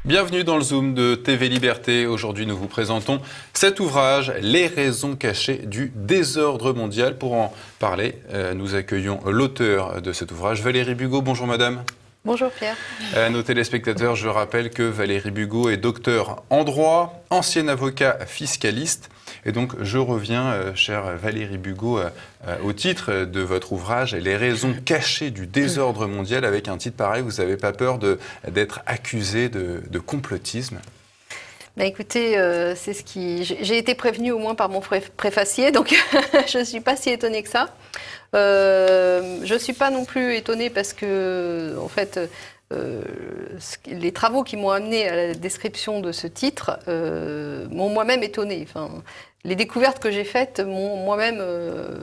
Bienvenue dans le Zoom de TV Liberté. Aujourd'hui, nous vous présentons cet ouvrage, Les raisons cachées du désordre mondial. Pour en parler, nous accueillons l'auteur de cet ouvrage, Valérie Bugeaud. Bonjour madame. Bonjour Pierre. À nos téléspectateurs, je rappelle que Valérie Bugeaud est docteur en droit, ancien avocat fiscaliste. Et donc, je reviens, chère Valérie Bugeaud, au titre de votre ouvrage, Les raisons cachées du désordre mondial. Avec un titre pareil, vous n'avez pas peur d'être accusé de complotisme? Bah écoutez, c'est ce qui... J'ai été prévenue au moins par mon préfacier, donc je ne suis pas si étonnée que ça. Je ne suis pas non plus étonnée parce que, en fait, les travaux qui m'ont amené à la description de ce titre m'ont moi-même étonnée. Enfin, les découvertes que j'ai faites m'ont moi-même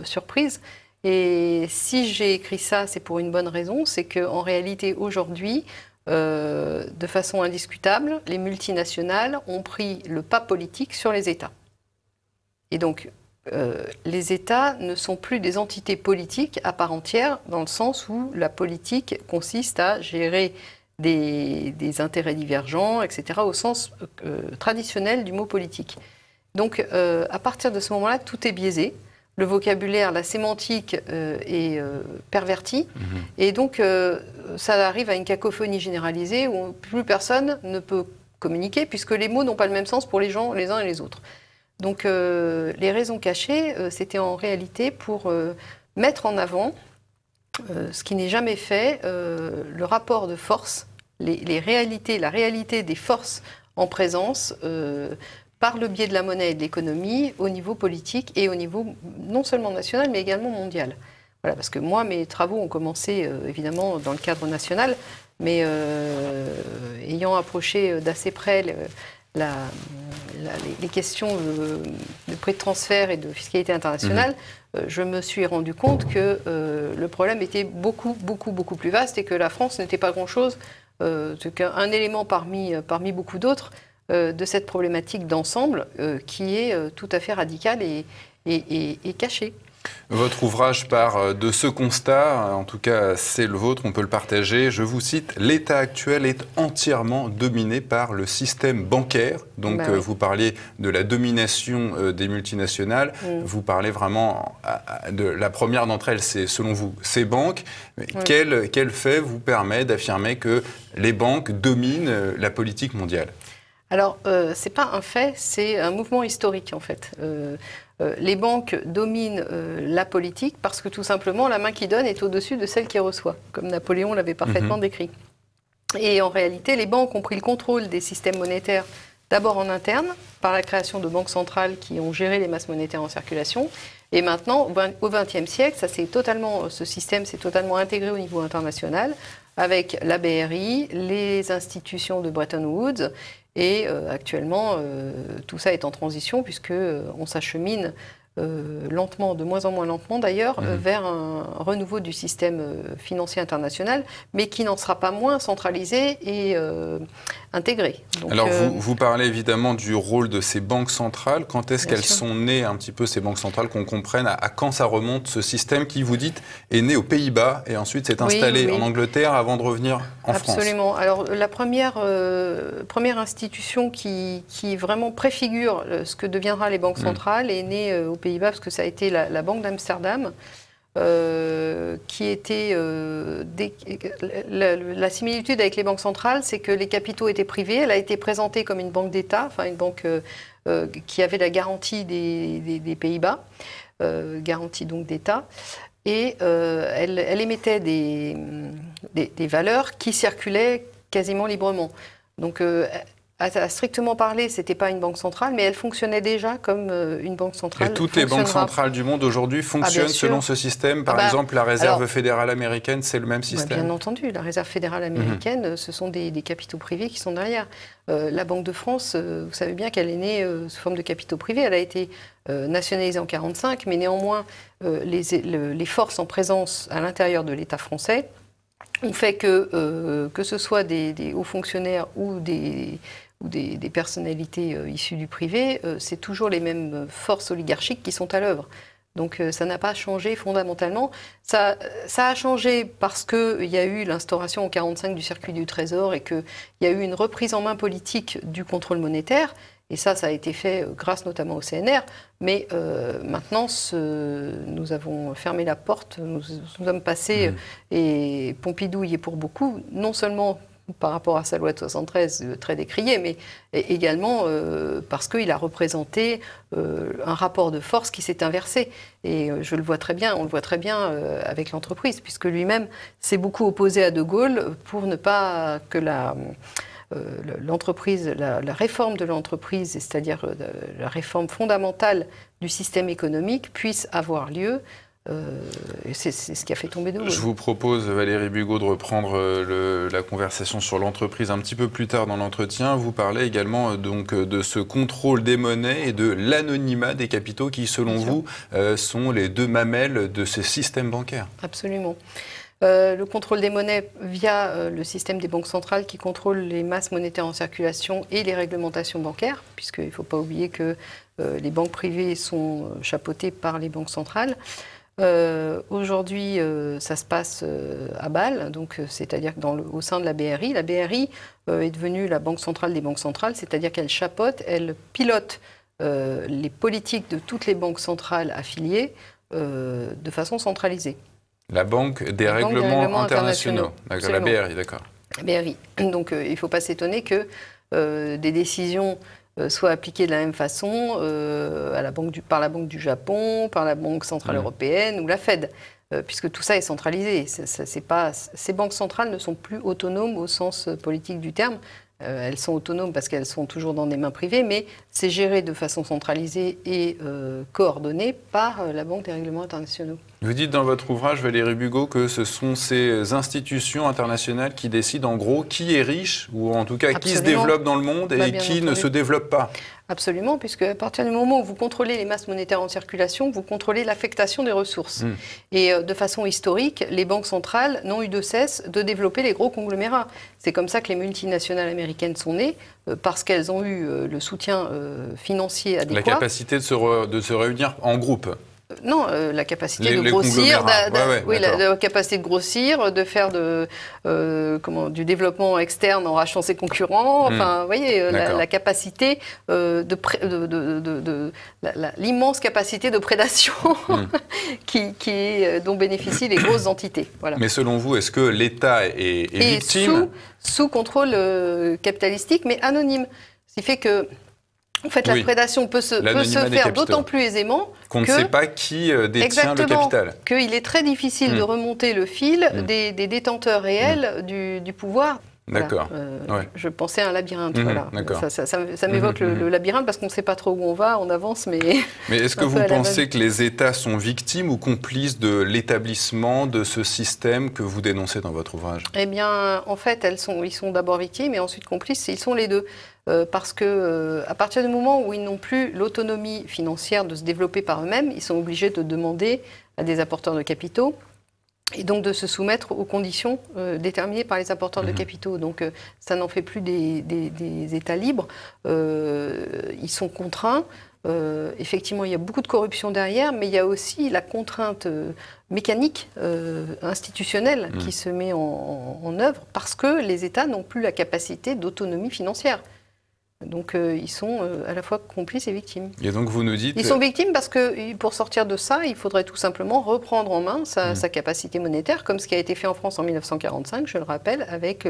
surprise. Et si j'ai écrit ça, c'est pour une bonne raison, c'est qu'en réalité, aujourd'hui, de façon indiscutable, les multinationales ont pris le pas politique sur les États. Et donc, les États ne sont plus des entités politiques à part entière, dans le sens où la politique consiste à gérer des intérêts divergents, etc., au sens traditionnel du mot politique. Donc, à partir de ce moment-là, tout est biaisé. Le vocabulaire, la sémantique est pervertie. Et donc, ça arrive à une cacophonie généralisée où plus personne ne peut communiquer, puisque les mots n'ont pas le même sens pour les gens, les uns et les autres. Donc, les raisons cachées, c'était en réalité pour mettre en avant, ce qui n'est jamais fait, le rapport de force, la réalité des forces en présence, par le biais de la monnaie et de l'économie, au niveau politique et au niveau non seulement national, mais également mondial. Voilà, parce que moi, mes travaux ont commencé, évidemment, dans le cadre national, mais ayant approché d'assez près les questions de prix de transfert et de fiscalité internationale, je me suis rendu compte que le problème était beaucoup plus vaste et que la France n'était pas grand-chose, qu'un élément parmi beaucoup d'autres, de cette problématique d'ensemble qui est tout à fait radicale et cachée. Votre ouvrage part de ce constat, en tout cas c'est le vôtre, on peut le partager. Je vous cite, l'État actuel est entièrement dominé par le système bancaire. Donc oui. Vous parliez de la domination des multinationales, vous parlez vraiment de la première d'entre elles, c'est selon vous ces banques. Quel fait vous permet d'affirmer que les banques dominent la politique mondiale ? Alors, ce n'est pas un fait, c'est un mouvement historique en fait. Les banques dominent la politique parce que tout simplement la main qui donne est au-dessus de celle qui reçoit, comme Napoléon l'avait parfaitement décrit. Et en réalité, les banques ont pris le contrôle des systèmes monétaires d'abord en interne, par la création de banques centrales qui ont géré les masses monétaires en circulation. Et maintenant, au XXe siècle, ce système s'est totalement intégré au niveau international, avec la BRI, les institutions de Bretton Woods. Et actuellement, tout ça est en transition puisqu'on s'achemine lentement, de moins en moins lentement d'ailleurs, vers un renouveau du système financier international, mais qui n'en sera pas moins centralisé et intégré. Donc, alors vous parlez évidemment du rôle de ces banques centrales. Quand est-ce qu'elles sont nées un petit peu ces banques centrales, qu'on comprenne à quand ça remonte ce système qui, vous dites, est né aux Pays-Bas et ensuite s'est installé en Angleterre avant de revenir en France? Absolument. Alors la première institution qui vraiment préfigure ce que deviendra les banques centrales est née aux Pays-Bas parce que ça a été la Banque d'Amsterdam. Qui était la similitude avec les banques centrales, c'est que les capitaux étaient privés. Elle a été présentée comme une banque d'État, enfin une banque qui avait la garantie des Pays-Bas, garantie donc d'État, et elle émettait des valeurs qui circulaient quasiment librement. Donc à strictement parler, ce n'était pas une banque centrale, mais elle fonctionnait déjà comme une banque centrale. Et toutes les banques centrales du monde aujourd'hui fonctionnent selon ce système. Par exemple, la Réserve fédérale américaine, c'est le même système. Bien entendu, la Réserve fédérale américaine, ce sont des capitaux privés qui sont derrière. La Banque de France, vous savez bien qu'elle est née sous forme de capitaux privés. Elle a été nationalisée en 1945, mais néanmoins, les forces en présence à l'intérieur de l'État français ont fait que ce soit des hauts fonctionnaires ou des personnalités issues du privé, c'est toujours les mêmes forces oligarchiques qui sont à l'œuvre. Donc ça n'a pas changé fondamentalement. Ça a changé parce qu'il y a eu l'instauration en 1945 du circuit du Trésor et qu'il y a eu une reprise en main politique du contrôle monétaire. Et ça a été fait grâce notamment au CNR. Mais maintenant, nous avons fermé la porte, nous sommes passés, et Pompidou y est pour beaucoup, non seulement par rapport à sa loi de 73, très décriée, mais également parce qu'il a représenté un rapport de force qui s'est inversé. Et je le vois très bien, on le voit très bien avec l'entreprise, puisque lui-même s'est beaucoup opposé à De Gaulle pour ne pas que l'entreprise, la réforme de l'entreprise, c'est-à-dire la réforme fondamentale du système économique, puisse avoir lieu. C'est ce qui a fait tomber De Gaulle. Je vous propose, Valérie Bugeaud, de reprendre la conversation sur l'entreprise un petit peu plus tard dans l'entretien. Vous parlez également donc de ce contrôle des monnaies et de l'anonymat des capitaux qui, selon vous, sont les deux mamelles de ce système bancaire. Absolument. Le contrôle des monnaies via le système des banques centrales qui contrôle les masses monétaires en circulation et les réglementations bancaires, puisqu'il ne faut pas oublier que les banques privées sont chapeautées par les banques centrales. Aujourd'hui, ça se passe à Bâle, donc c'est-à-dire au sein de la BRI. La BRI est devenue la banque centrale des banques centrales, c'est-à-dire qu'elle chapeaute, elle pilote les politiques de toutes les banques centrales affiliées de façon centralisée. La Banque des règlements internationaux. D'accord, la BRI, d'accord. La BRI. Donc il ne faut pas s'étonner que des décisions soient appliquées de la même façon par la Banque du Japon, par la Banque centrale européenne ou la Fed, puisque tout ça est centralisé. Ces banques centrales ne sont plus autonomes au sens politique du terme. Elles sont autonomes parce qu'elles sont toujours dans des mains privées, mais c'est géré de façon centralisée et coordonnée par la Banque des règlements internationaux. Vous dites dans votre ouvrage, Valérie Bugeaud, que ce sont ces institutions internationales qui décident en gros qui est riche, ou en tout cas qui se développe dans le monde et qui ne se développe pas. Absolument, puisque à partir du moment où vous contrôlez les masses monétaires en circulation, vous contrôlez l'affectation des ressources. Et de façon historique, les banques centrales n'ont eu de cesse de développer les gros conglomérats. C'est comme ça que les multinationales américaines sont nées, parce qu'elles ont eu le soutien financier adéquat. La capacité de se réunir en groupe. Non, la capacité de grossir, la capacité de grossir, de faire du développement externe en rachetant ses concurrents. Enfin, vous voyez, la capacité l'immense capacité de prédation dont bénéficient les grosses entités. Voilà. Mais selon vous, est-ce que l'État est victime sous contrôle capitalistique, mais anonyme. Ce qui fait que en fait, la prédation peut se faire d'autant plus aisément qu'on ne sait pas qui détient le capital. Qu'il est très difficile de remonter le fil des détenteurs réels du pouvoir. D'accord. Voilà. Je pensais à un labyrinthe. Voilà. Ça m'évoque le labyrinthe parce qu'on ne sait pas trop où on va, on avance, mais... Mais est-ce que vous pensez que les États sont victimes ou complices de l'établissement de ce système que vous dénoncez dans votre ouvrage? Eh bien, en fait, ils sont d'abord victimes et ensuite complices, ils sont les deux. Parce que à partir du moment où ils n'ont plus l'autonomie financière de se développer par eux-mêmes, ils sont obligés de demander à des apporteurs de capitaux et donc de se soumettre aux conditions déterminées par les apporteurs de capitaux. Donc ça n'en fait plus des États libres. Ils sont contraints. Effectivement, il y a beaucoup de corruption derrière, mais il y a aussi la contrainte mécanique, institutionnelle qui se met en œuvre parce que les États n'ont plus la capacité d'autonomie financière. Donc ils sont à la fois complices et victimes. Et donc vous nous dites... Ils sont victimes parce que pour sortir de ça, il faudrait tout simplement reprendre en main sa capacité monétaire, comme ce qui a été fait en France en 1945, je le rappelle, avec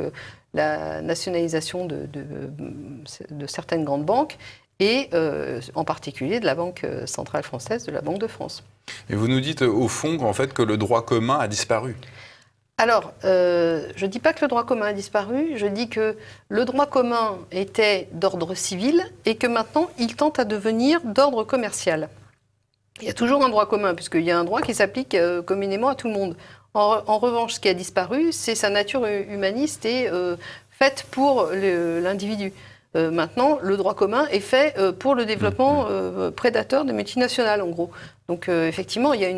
la nationalisation de certaines grandes banques, et en particulier de la Banque centrale française, de la Banque de France. Et vous nous dites au fond en fait, que le droit commun a disparu. Alors, je ne dis pas que le droit commun a disparu, je dis que le droit commun était d'ordre civil et que maintenant, il tente à devenir d'ordre commercial. Il y a toujours un droit commun, puisqu'il y a un droit qui s'applique communément à tout le monde. En revanche, ce qui a disparu, c'est sa nature humaniste et faite pour l'individu. Maintenant, le droit commun est fait pour le développement prédateur des multinationales, en gros. Donc, effectivement, il y a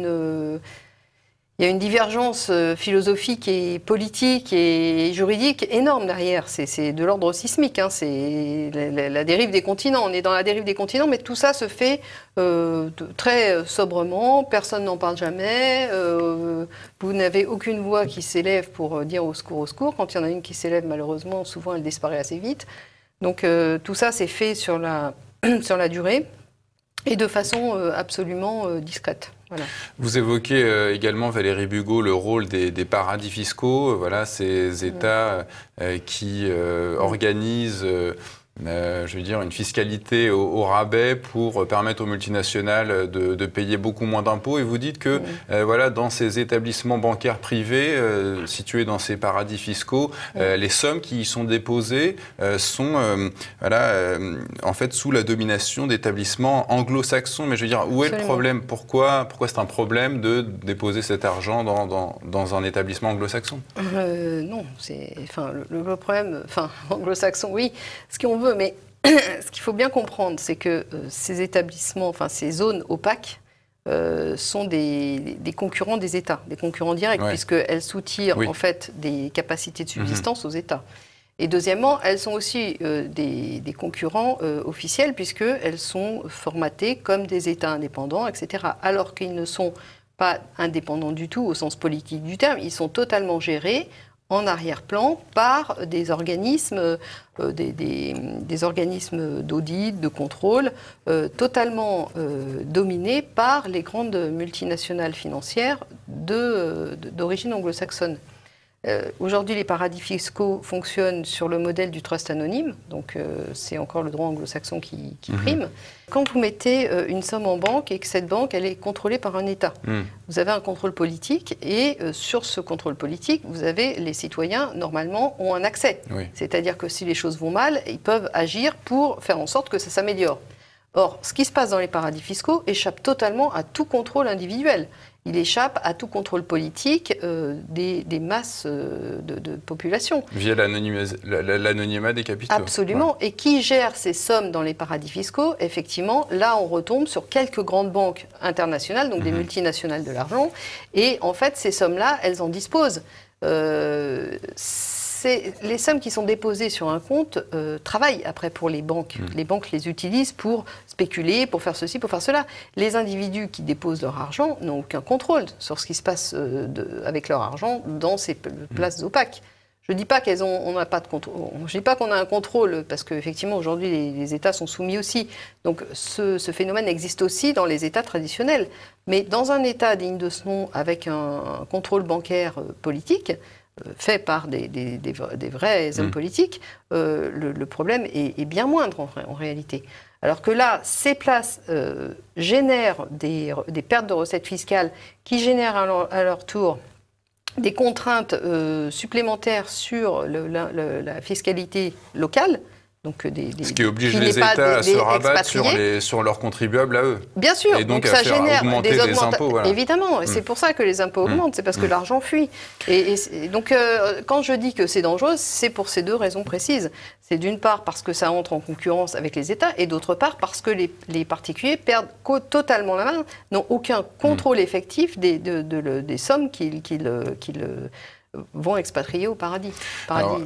Il y a une divergence philosophique et politique et juridique énorme derrière. C'est de l'ordre sismique. Hein. C'est la dérive des continents. On est dans la dérive des continents, mais tout ça se fait très sobrement. Personne n'en parle jamais. Vous n'avez aucune voix qui s'élève pour dire au secours, au secours. Quand il y en a une qui s'élève, malheureusement, souvent elle disparaît assez vite. Donc tout ça, c'est fait sur la durée et de façon absolument discrète. Voilà. Vous évoquez également, Valérie Bugeaud, le rôle des paradis fiscaux, voilà, ces États qui organisent je veux dire, une fiscalité au rabais pour permettre aux multinationales de payer beaucoup moins d'impôts. Et vous dites que voilà, dans ces établissements bancaires privés situés dans ces paradis fiscaux, les sommes qui y sont déposées sont voilà, en fait sous la domination d'établissements anglo-saxons. Mais je veux dire, où est le problème? Pourquoi c'est un problème de déposer cet argent dans un établissement anglo-saxon? Non, le problème, anglo-saxon, oui, ce qu'on veut, mais ce qu'il faut bien comprendre, c'est que ces établissements, ces zones opaques, sont des concurrents des États, des concurrents directs, puisqu'elles soutirent en fait des capacités de subsistance aux États. Et deuxièmement, elles sont aussi des concurrents officiels, puisqu'elles sont formatées comme des États indépendants, etc. Alors qu'ils ne sont pas indépendants du tout au sens politique du terme, ils sont totalement gérés en arrière-plan par des organismes, des organismes d'audit, de contrôle, totalement dominés par les grandes multinationales financières d'origine anglo-saxonne. Aujourd'hui, les paradis fiscaux fonctionnent sur le modèle du trust anonyme, donc c'est encore le droit anglo-saxon qui prime. Quand vous mettez une somme en banque et que cette banque elle est contrôlée par un État, vous avez un contrôle politique et sur ce contrôle politique, vous avez les citoyens, normalement, ont un accès. C'est-à-dire que si les choses vont mal, ils peuvent agir pour faire en sorte que ça s'améliore. Or, ce qui se passe dans les paradis fiscaux échappe totalement à tout contrôle individuel. Il échappe à tout contrôle politique des masses de population. Via l'anonymat des capitaux. Absolument. Ouais. Et qui gère ces sommes dans les paradis fiscaux? Effectivement, là, on retombe sur quelques grandes banques internationales, donc des multinationales de l'argent. Et en fait, ces sommes-là, elles en disposent. Les sommes qui sont déposées sur un compte travaillent après pour les banques. Les banques les utilisent pour spéculer, pour faire ceci, pour faire cela. Les individus qui déposent leur argent n'ont aucun contrôle sur ce qui se passe avec leur argent dans ces places opaques. Je ne dis pas on n'a pas de contrôle. Je dis pas qu'on a un contrôle parce qu'effectivement aujourd'hui les États sont soumis aussi. Donc ce phénomène existe aussi dans les États traditionnels. Mais dans un État digne de ce nom avec un contrôle bancaire politique, fait par des vrais hommes politiques, le problème est bien moindre en réalité. Alors que là, ces places génèrent des pertes de recettes fiscales qui génèrent à leur tour des contraintes supplémentaires sur la fiscalité locale. Donc ce qui oblige les États à se rabattre sur leurs contribuables à eux. Bien sûr, et donc ça génère augmenter des impôts. Voilà. Évidemment, et c'est pour ça que les impôts augmentent, c'est parce que l'argent fuit. Et donc quand je dis que c'est dangereux, c'est pour ces deux raisons précises. C'est d'une part parce que ça entre en concurrence avec les États, et d'autre part parce que les particuliers perdent totalement la main, n'ont aucun contrôle effectif des sommes qu'ils vont expatrier au paradis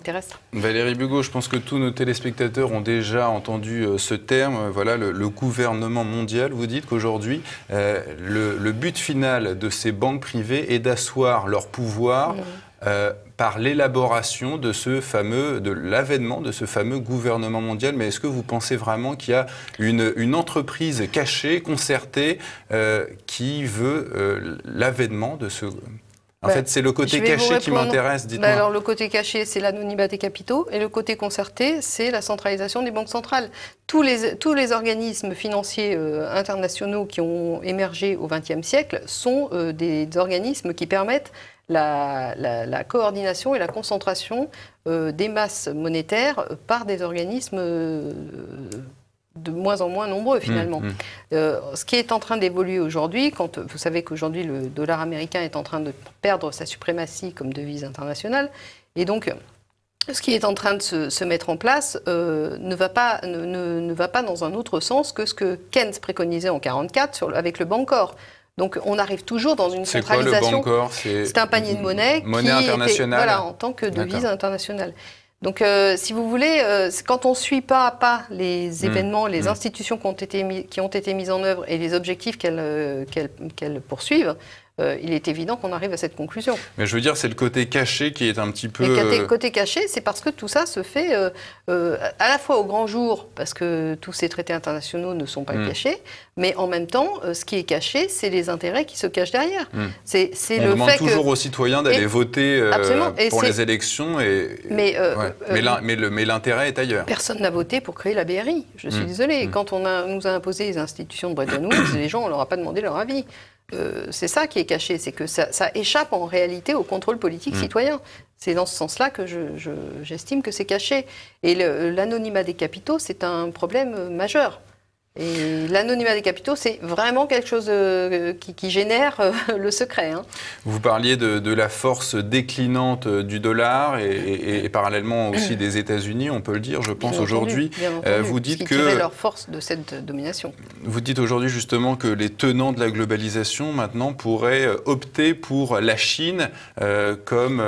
terrestre. Valérie Bugeaud, je pense que tous nos téléspectateurs ont déjà entendu ce terme, voilà, le gouvernement mondial. Vous dites qu'aujourd'hui, le but final de ces banques privées est d'asseoir leur pouvoir par l'élaboration de l'avènement de ce fameux gouvernement mondial. Mais est-ce que vous pensez vraiment qu'il y a une entreprise cachée, concertée, qui veut l'avènement de ce... En fait, c'est le côté caché qui m'intéresse, dites-moi. Alors, le côté caché, c'est l'anonymat des capitaux, et le côté concerté, c'est la centralisation des banques centrales. Tous les organismes financiers internationaux qui ont émergé au XXe siècle sont des organismes qui permettent la coordination et la concentration des masses monétaires par des organismes de moins en moins nombreux finalement. Ce qui est en train d'évoluer aujourd'hui, quand vous savez qu'aujourd'hui le dollar américain est en train de perdre sa suprématie comme devise internationale, et donc ce qui est en train de se mettre en place ne va pas dans un autre sens que ce que Keynes préconisait en 1944 avec le Bancor. Donc on arrive toujours dans une centralisation. C'est quoi le Bancor? C'est un panier de monnaie internationale. Voilà, en tant que devise internationale. Donc, si vous voulez, quand on ne suit pas à pas les événements, les institutions qui ont été mises en œuvre et les objectifs qu'elles poursuivent, il est évident qu'on arrive à cette conclusion. Mais je veux dire, c'est le côté caché qui est un petit peu... Le côté caché, c'est parce que tout ça se fait à la fois au grand jour, parce que tous ces traités internationaux ne sont pas cachés, mais en même temps, ce qui est caché, c'est les intérêts qui se cachent derrière. On demande toujours aux citoyens d'aller voter pour les élections, mais l'intérêt est ailleurs. Personne n'a voté pour créer la BRI, je suis désolée. Quand on nous a imposé les institutions de Bretton Woods, les gens, on ne leur a pas demandé leur avis. C'est ça qui est caché, c'est que ça échappe en réalité au contrôle politique citoyen. C'est dans ce sens-là que j'estime que c'est caché. Et l'anonymat des capitaux, c'est un problème majeur. Et l'anonymat des capitaux, c'est vraiment quelque chose qui génère le secret. Vous parliez de la force déclinante du dollar et parallèlement aussi des États-Unis, on peut le dire, je pense aujourd'hui. Vous dites que leur force de cette domination. Vous dites aujourd'hui justement que les tenants de la globalisation maintenant pourraient opter pour la Chine comme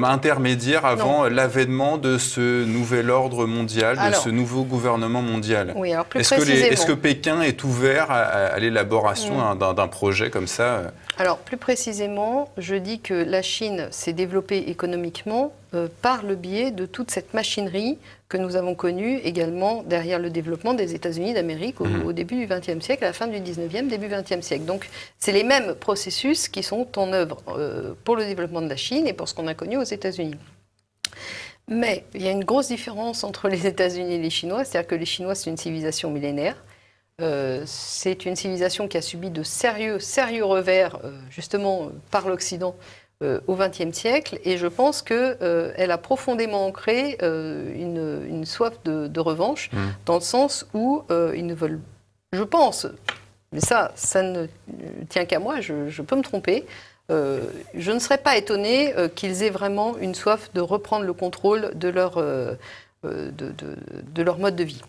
intermédiaire avant l'avènement de ce nouvel ordre mondial, de ce nouveau gouvernement mondial. Oui, alors plus précisément. Est-ce que Pékin est ouvert à l'élaboration d'un projet comme ça? Alors, plus précisément, je dis que la Chine s'est développée économiquement par le biais de toute cette machinerie que nous avons connue également derrière le développement des États-Unis d'Amérique au début du XXe siècle, à la fin du XIXe, début XXe siècle. Donc, c'est les mêmes processus qui sont en œuvre pour le développement de la Chine et pour ce qu'on a connu aux États-Unis. Mais il y a une grosse différence entre les États-Unis et les Chinois, c'est-à-dire que les Chinois, c'est une civilisation millénaire. C'est une civilisation qui a subi de sérieux revers, justement, par l'Occident au XXe siècle. Et je pense qu'elle a profondément ancré une soif de revanche, dans le sens où ils ne veulent, je pense, mais ça ne tient qu'à moi, je peux me tromper, je ne serais pas étonnée qu'ils aient vraiment une soif de reprendre le contrôle de leur mode de vie.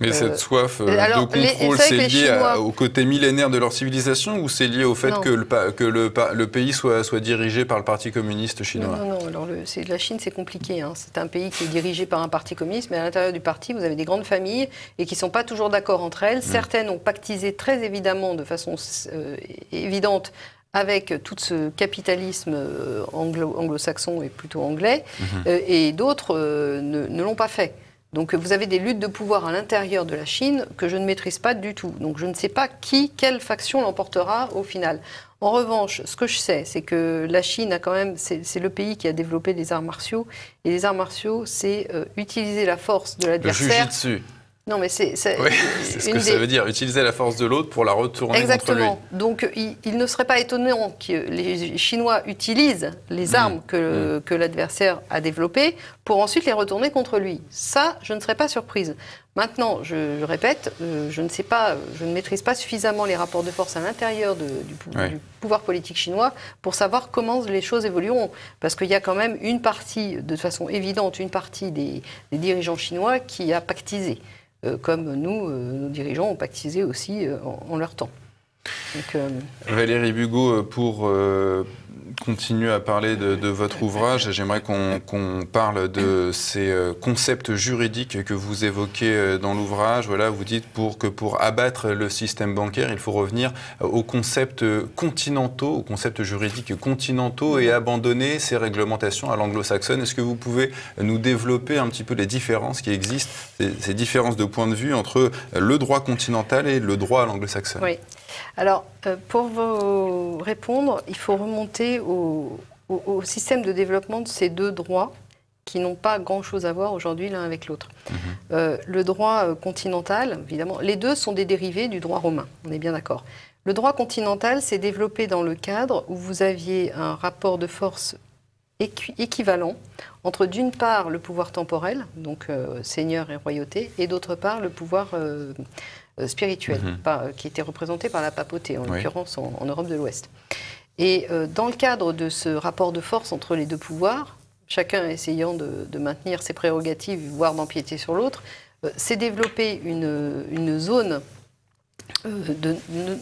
Mais cette soif de contrôle, c'est lié au côté millénaire de leur civilisation ou c'est lié au fait que le pays soit dirigé par le Parti communiste chinois? Non. Alors la Chine, c'est compliqué. C'est un pays qui est dirigé par un parti communiste, mais à l'intérieur du parti, vous avez des grandes familles et qui ne sont pas toujours d'accord entre elles. Certaines ont pactisé très évidemment, de façon évidente, avec tout ce capitalisme anglo-saxon et plutôt anglais, et d'autres ne l'ont pas fait. Donc vous avez des luttes de pouvoir à l'intérieur de la Chine que je ne maîtrise pas du tout. Donc je ne sais pas quelle faction l'emportera au final. En revanche, ce que je sais, c'est que la Chine a quand même, c'est le pays qui a développé les arts martiaux. Et les arts martiaux, c'est utiliser la force de l'adversaire. Le jujitsu. Non, mais c'est ce que ça veut dire, utiliser la force de l'autre pour la retourner contre lui. Exactement. Donc, il ne serait pas étonnant que les Chinois utilisent les armes que l'adversaire a développées pour ensuite les retourner contre lui. Ça, je ne serais pas surprise. Maintenant, je répète, je ne maîtrise pas suffisamment les rapports de force à l'intérieur du pouvoir politique chinois pour savoir comment les choses évolueront. Parce qu'il y a quand même une partie, de façon évidente, une partie des dirigeants chinois qui a pactisé. Comme nos dirigeants ont pactisé aussi en leur temps. Donc, Valérie Bugeaud, pour continuer à parler de votre ouvrage, j'aimerais qu'on parle de ces concepts juridiques que vous évoquez dans l'ouvrage. Voilà, vous dites que pour abattre le système bancaire, il faut revenir aux concepts continentaux, aux concepts juridiques continentaux et abandonner ces réglementations à l'anglo-saxonne. Est-ce que vous pouvez nous développer un petit peu les différences qui existent, ces différences de point de vue entre le droit continental et le droit à l'anglo-saxonne? Oui. Alors, pour vous répondre, il faut remonter au système de développement de ces deux droits qui n'ont pas grand-chose à voir aujourd'hui l'un avec l'autre. Le droit continental, évidemment, les deux sont des dérivés du droit romain, on est bien d'accord. Le droit continental s'est développé dans le cadre où vous aviez un rapport de force équivalent entre d'une part le pouvoir temporel, donc seigneur et royauté, et d'autre part le pouvoir spirituel, qui était représenté par la papauté, en l'occurrence en Europe de l'Ouest. Et dans le cadre de ce rapport de force entre les deux pouvoirs, chacun essayant de maintenir ses prérogatives, voire d'empiéter sur l'autre, s'est développée une zone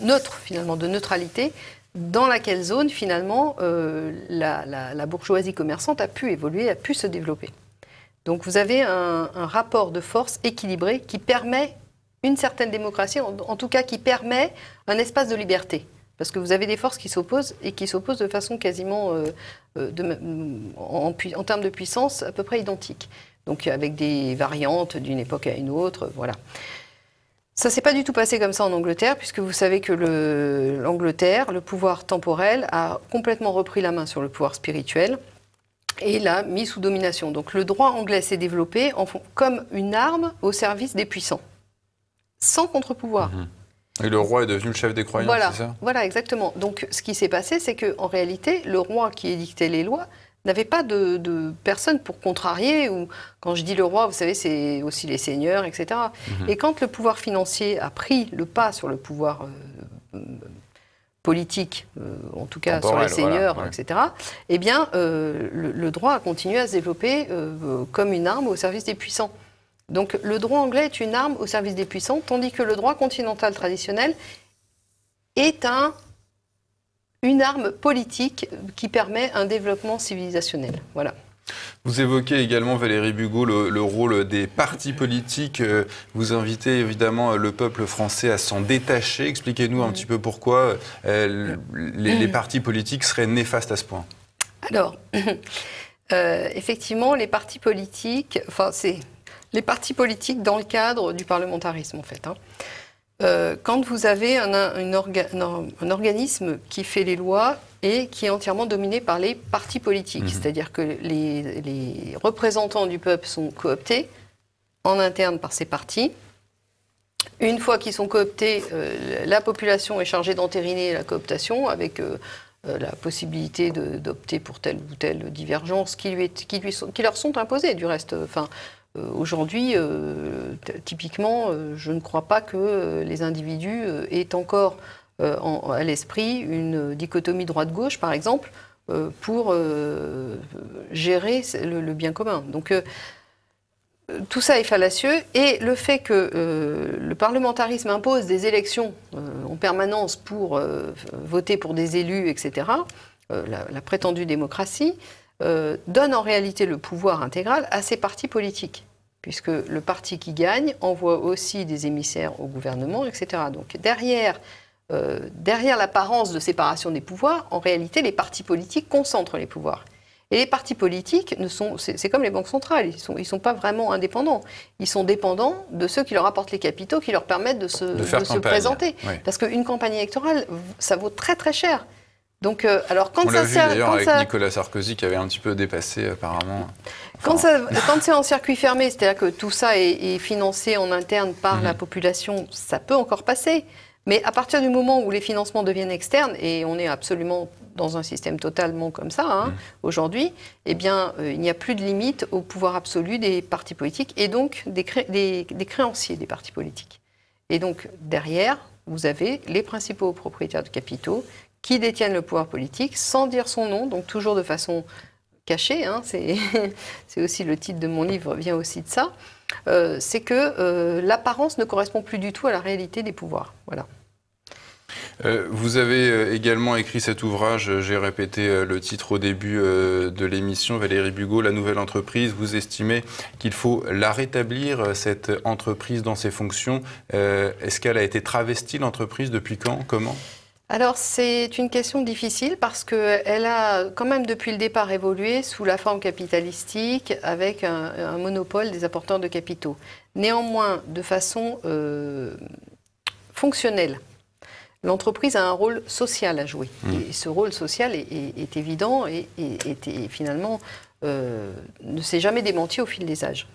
neutre, finalement, de neutralité, dans laquelle zone, finalement, la bourgeoisie commerçante a pu évoluer, a pu se développer. Donc vous avez un rapport de force équilibré qui permet une certaine démocratie, en tout cas qui permet un espace de liberté. Parce que vous avez des forces qui s'opposent, et qui s'opposent de façon quasiment, en termes de puissance, à peu près identique. Donc avec des variantes d'une époque à une autre, voilà. Ça ne s'est pas du tout passé comme ça en Angleterre, puisque vous savez que l'Angleterre, le pouvoir temporel, a complètement repris la main sur le pouvoir spirituel et l'a mis sous domination. Donc le droit anglais s'est développé comme une arme au service des puissants, sans contre-pouvoir. Et le roi est devenu le chef des croyants, c'est ça ? Voilà, exactement. Donc ce qui s'est passé, c'est qu'en réalité, le roi qui édictait les lois n'avait pas de personne pour contrarier, ou quand je dis le roi, vous savez, c'est aussi les seigneurs, etc. Et quand le pouvoir financier a pris le pas sur le pouvoir politique, en tout cas sur les seigneurs, voilà, etc., eh bien, le droit a continué à se développer comme une arme au service des puissants. Donc le droit anglais est une arme au service des puissants, tandis que le droit continental traditionnel est une arme politique qui permet un développement civilisationnel. Voilà. Vous évoquez également, Valérie Bugeaud, le rôle des partis politiques. Vous invitez évidemment le peuple français à s'en détacher. Expliquez-nous un petit peu pourquoi les partis politiques seraient néfastes à ce point. Alors, effectivement, les partis politiques, c'est les partis politiques dans le cadre du parlementarisme, en fait. Quand vous avez un organisme qui fait les lois et qui est entièrement dominé par les partis politiques, c'est-à-dire que les représentants du peuple sont cooptés en interne par ces partis. Une fois qu'ils sont cooptés, la population est chargée d'entériner la cooptation avec la possibilité d'opter pour telle ou telle divergence qui leur sont imposées, du reste. Aujourd'hui, typiquement, je ne crois pas que les individus aient encore à l'esprit une dichotomie droite-gauche, par exemple, pour gérer le bien commun. Donc, tout ça est fallacieux, et le fait que le parlementarisme impose des élections en permanence pour voter pour des élus, etc., la prétendue démocratie, donne en réalité le pouvoir intégral à ces partis politiques, puisque le parti qui gagne envoie aussi des émissaires au gouvernement, etc. Donc derrière l'apparence de séparation des pouvoirs, en réalité, les partis politiques concentrent les pouvoirs. Et les partis politiques, c'est comme les banques centrales, ils sont pas vraiment indépendants. Ils sont dépendants de ceux qui leur apportent les capitaux, qui leur permettent de se présenter. Oui. Parce qu'une campagne électorale, ça vaut très très cher. Donc, alors quand on l'a vu d'ailleurs avec Nicolas Sarkozy qui avait un petit peu dépassé apparemment. Quand c'est en circuit fermé, c'est-à-dire que tout ça est financé en interne par la population, ça peut encore passer. Mais à partir du moment où les financements deviennent externes, et on est absolument dans un système totalement comme ça aujourd'hui, eh bien, il n'y a plus de limite au pouvoir absolu des partis politiques et donc des créanciers des partis politiques. Et donc derrière, vous avez les principaux propriétaires de capitaux qui détiennent le pouvoir politique sans dire son nom, donc toujours de façon cachée, c'est aussi le titre de mon livre, vient aussi de ça, c'est que l'apparence ne correspond plus du tout à la réalité des pouvoirs. Voilà. Vous avez également écrit cet ouvrage, j'ai répété le titre au début de l'émission, Valérie Bugeaud, La nouvelle entreprise. Vous estimez qu'il faut la rétablir, cette entreprise, dans ses fonctions. Est-ce qu'elle a été travestie, l'entreprise, depuis quand? Comment? Alors, c'est une question difficile parce qu'elle a quand même depuis le départ évolué sous la forme capitalistique avec un monopole des apporteurs de capitaux. Néanmoins, de façon fonctionnelle, l'entreprise a un rôle social à jouer. Et ce rôle social est évident et finalement ne s'est jamais démenti au fil des âges.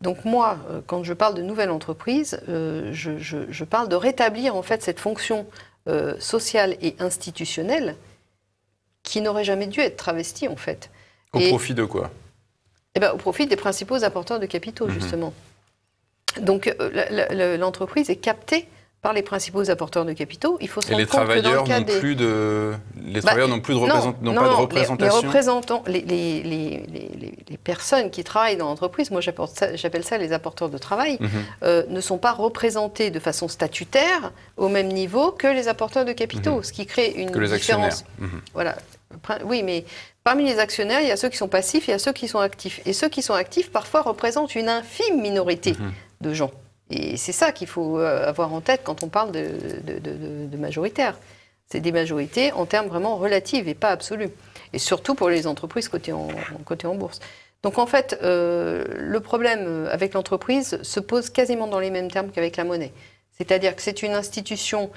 Donc moi, quand je parle de nouvelle entreprise, je parle de rétablir en fait cette fonction sociale et institutionnelle qui n'aurait jamais dû être travestie en fait. Au profit de quoi? Au profit des principaux apporteurs de capitaux, justement. Donc l'entreprise est captée par les principaux apporteurs de capitaux. Il faut se rendre compte que dans le cas des... Les travailleurs n'ont pas de représentation. Les personnes qui travaillent dans l'entreprise, moi j'appelle ça les apporteurs de travail, ne sont pas représentés de façon statutaire au même niveau que les apporteurs de capitaux, ce qui crée une différence. Voilà. Oui, mais parmi les actionnaires, il y a ceux qui sont passifs et il y a ceux qui sont actifs. Et ceux qui sont actifs, parfois, représentent une infime minorité de gens. Et c'est ça qu'il faut avoir en tête quand on parle de majoritaire. C'est des majorités en termes vraiment relatifs et pas absolus. Et surtout pour les entreprises cotées en bourse. Donc en fait, le problème avec l'entreprise se pose quasiment dans les mêmes termes qu'avec la monnaie. C'est-à-dire que c'est une institution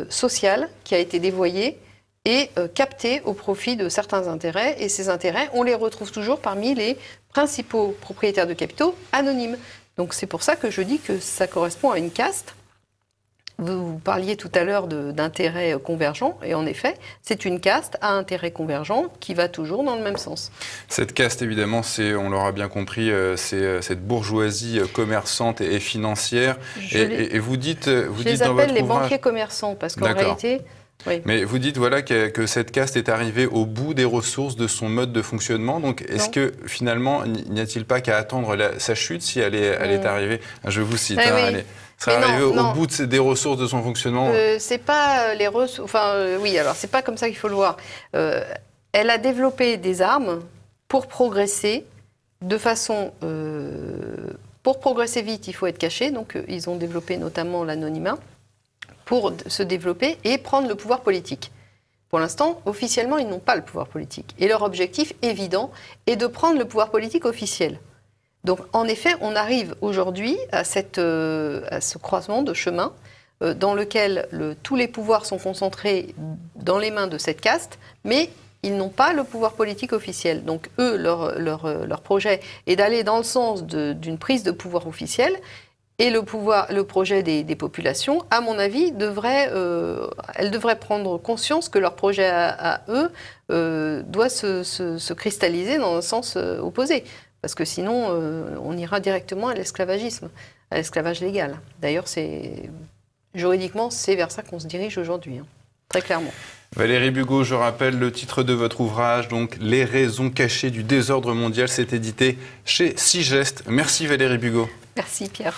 sociale qui a été dévoyée et captée au profit de certains intérêts. Et ces intérêts, on les retrouve toujours parmi les principaux propriétaires de capitaux anonymes. Donc c'est pour ça que je dis que ça correspond à une caste. Vous parliez tout à l'heure d'intérêts convergents, et en effet, c'est une caste à intérêts convergents qui va toujours dans le même sens. Cette caste, évidemment, on l'aura bien compris, c'est cette bourgeoisie commerçante et financière. Et vous dites dans votre ouvrage... Je les appelle les banquiers commerçants, parce qu'en réalité... Oui. Mais vous dites voilà, que cette caste est arrivée au bout des ressources de son mode de fonctionnement. Donc, est-ce que finalement, n'y a-t-il pas qu'à attendre sa chute si elle est arrivée? Je vous cite. Elle serait arrivée au bout des ressources de son fonctionnement. C'est pas les ressources. Enfin, oui. Alors, c'est pas comme ça qu'il faut le voir. Elle a développé des armes pour progresser de façon. Pour progresser vite, il faut être caché. Donc, ils ont développé notamment l'anonymat pour se développer et prendre le pouvoir politique. Pour l'instant, officiellement, ils n'ont pas le pouvoir politique. Et leur objectif évident est de prendre le pouvoir politique officiel. Donc, en effet, on arrive aujourd'hui à ce croisement de chemin dans lequel tous les pouvoirs sont concentrés dans les mains de cette caste, mais ils n'ont pas le pouvoir politique officiel. Donc, eux, leur projet est d'aller dans le sens d'une prise de pouvoir officielle. Et le projet des populations, à mon avis, elles devraient prendre conscience que leur projet à eux doit se cristalliser dans un sens opposé. Parce que sinon, on ira directement à l'esclavagisme, à l'esclavage légal. D'ailleurs, juridiquement, c'est vers ça qu'on se dirige aujourd'hui, très clairement. Valérie Bugeaud, je rappelle le titre de votre ouvrage, donc Les raisons cachées du désordre mondial, c'est édité chez Sigest. Merci Valérie Bugeaud. Merci Pierre.